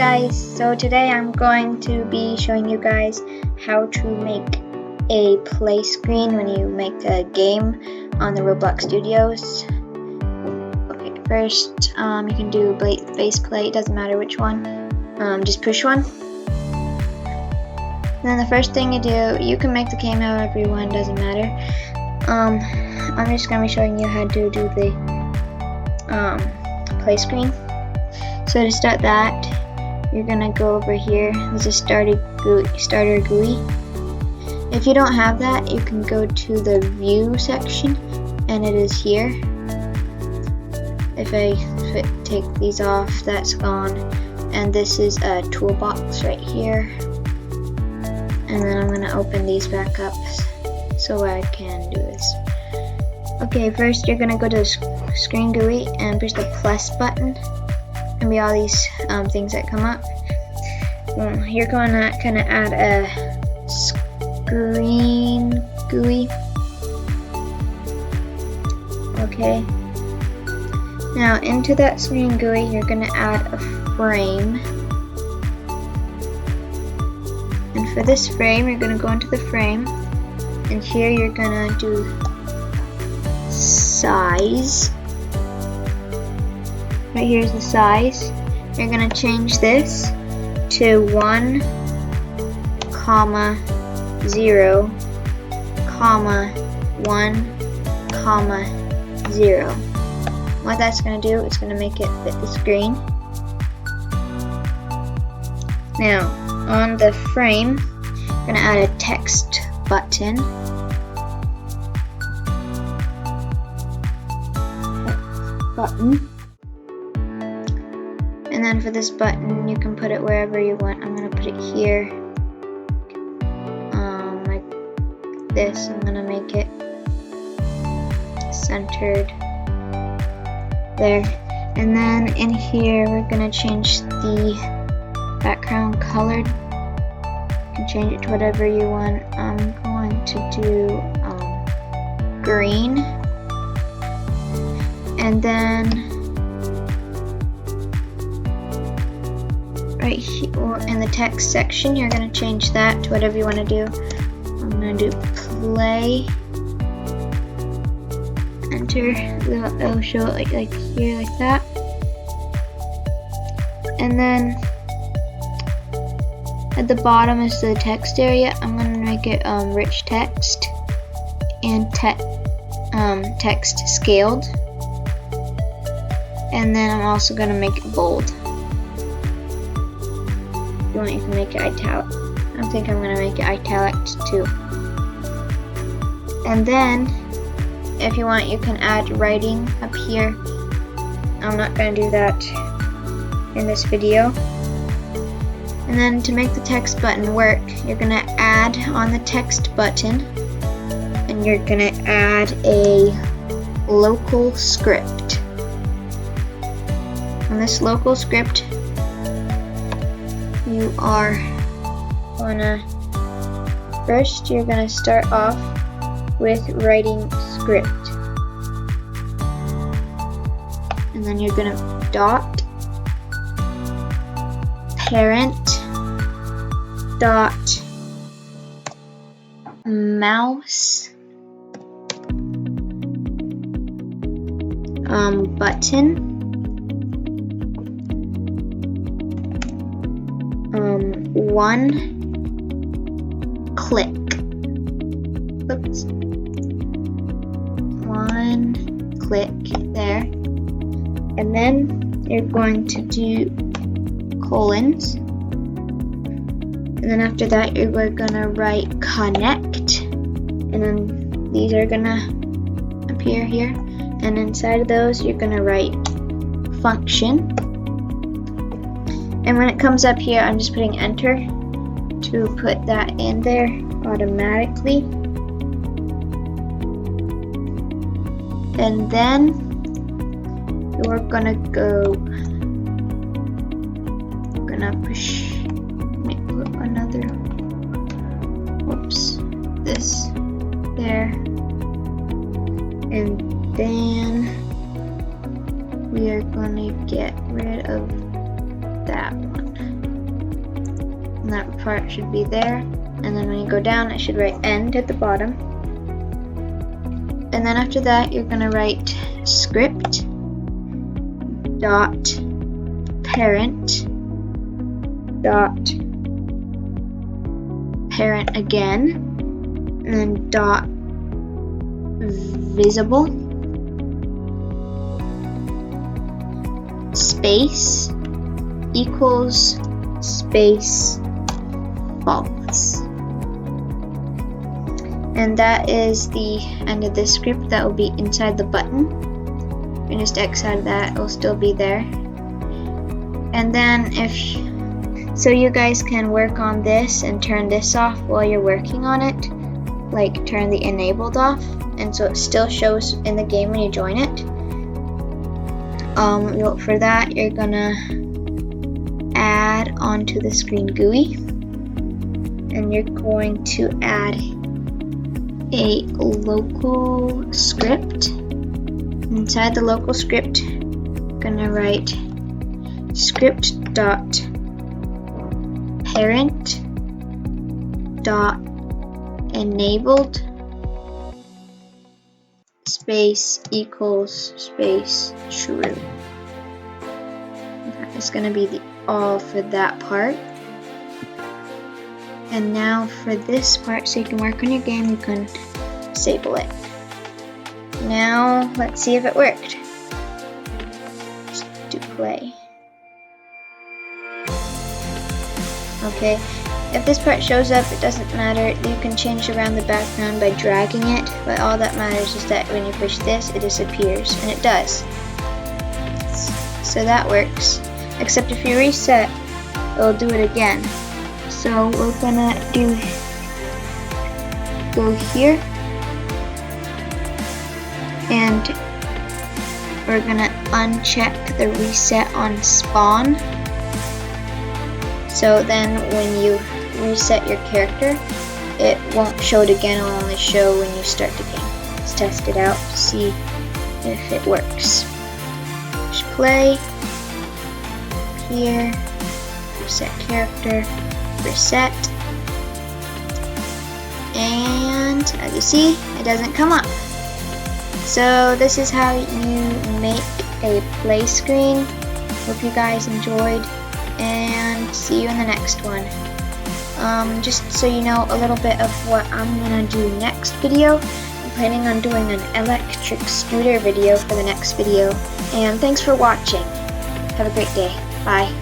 guys, so today I'm going to be showing you guys how to make a play screen when you make a game on the Roblox Studios. Okay, first you can do base play, it doesn't matter which one, just push one. Then the first thing you do, you can make the game however you want, doesn't matter. I'm just going to be showing you how to do the play screen. So to start that, you're gonna go over here. There's a starter GUI. If you don't have that, you can go to the view section, and it is here. If I take these off, that's gone. And this is a toolbox right here. And then I'm gonna open these back up so I can do this. Okay, first you're gonna go to the screen GUI and push the plus button. Gonna be all these things that come up. You're gonna kind of add a screen GUI. Okay. Now into that screen GUI, you're gonna add a frame. And for this frame, you're gonna go into the frame, and here you're gonna do size. Right here's the size. You're gonna change this to 1, 0, 1, 0. What that's gonna do is gonna make it fit the screen. Now on the frame, I'm gonna add a text button. And then for this button, you can put it wherever you want. I'm gonna put it here, like this. I'm gonna make it centered there. And then in here, we're gonna change the background color. You can change it to whatever you want. I'm going to do green. And then right here in the text section, you're going to change that to whatever you want to do. I'm going to do play. Enter. It'll show it like here, like that. And then at the bottom is the text area. I'm going to make it rich text and text scaled. And then I'm also going to make it bold. If you want, you can make it italic. I think I'm going to make it italic too. And then, if you want, you can add writing up here. I'm not going to do that in this video. And then to make the text button work, you're going to add on the text button, and you're going to add a local script. On this local script, you are first you're gonna start off with writing script, and then you're gonna dot parent dot mouse button 1 click. Oops. 1 click there. And then you're going to do colons. And then after that, we're gonna write connect. And then these are gonna appear here. And inside of those, you're gonna write function. And when it comes up here, I'm just putting enter to put that in there automatically. And then you're gonna push, put another, this there. And then we are going to get rid of that one. and that part should be there. And then when you go down, it should write end at the bottom. And then after that, you're gonna write Script.Parent.Parent again, and then .visible space equals space false. And that is the end of the script. That will be inside the button. You just X out of that, it will still be there. And then so you guys can work on this and turn this off while you're working on it, like turn the enabled off, and so it still shows in the game when you join it. For that, you're gonna add onto the screen GUI, and you're going to add a local script. Inside the local script, I'm gonna write Script.Parent.Enabled space equals space true. That is gonna be all for that part. And now for this part, so you can work on your game, you can disable it. Now let's see if it worked. Just do play. Okay, if this part shows up, it doesn't matter. You can change around the background by dragging it, but all that matters is that when you push this, it disappears, and it does. So that works. Except if you reset, it'll do it again. So we're gonna go here, and we're gonna uncheck the reset on spawn. So then when you reset your character, it won't show it again, it will only show when you start the game. Let's test it out to see if it works. Just play, here, reset character, reset, and as you see, it doesn't come up. So this is how you make a play screen. Hope you guys enjoyed, and see you in the next one. Just so you know a little bit of what I'm gonna do next video, I'm planning on doing an electric scooter video for the next video. And thanks for watching. Have a great day. Bye.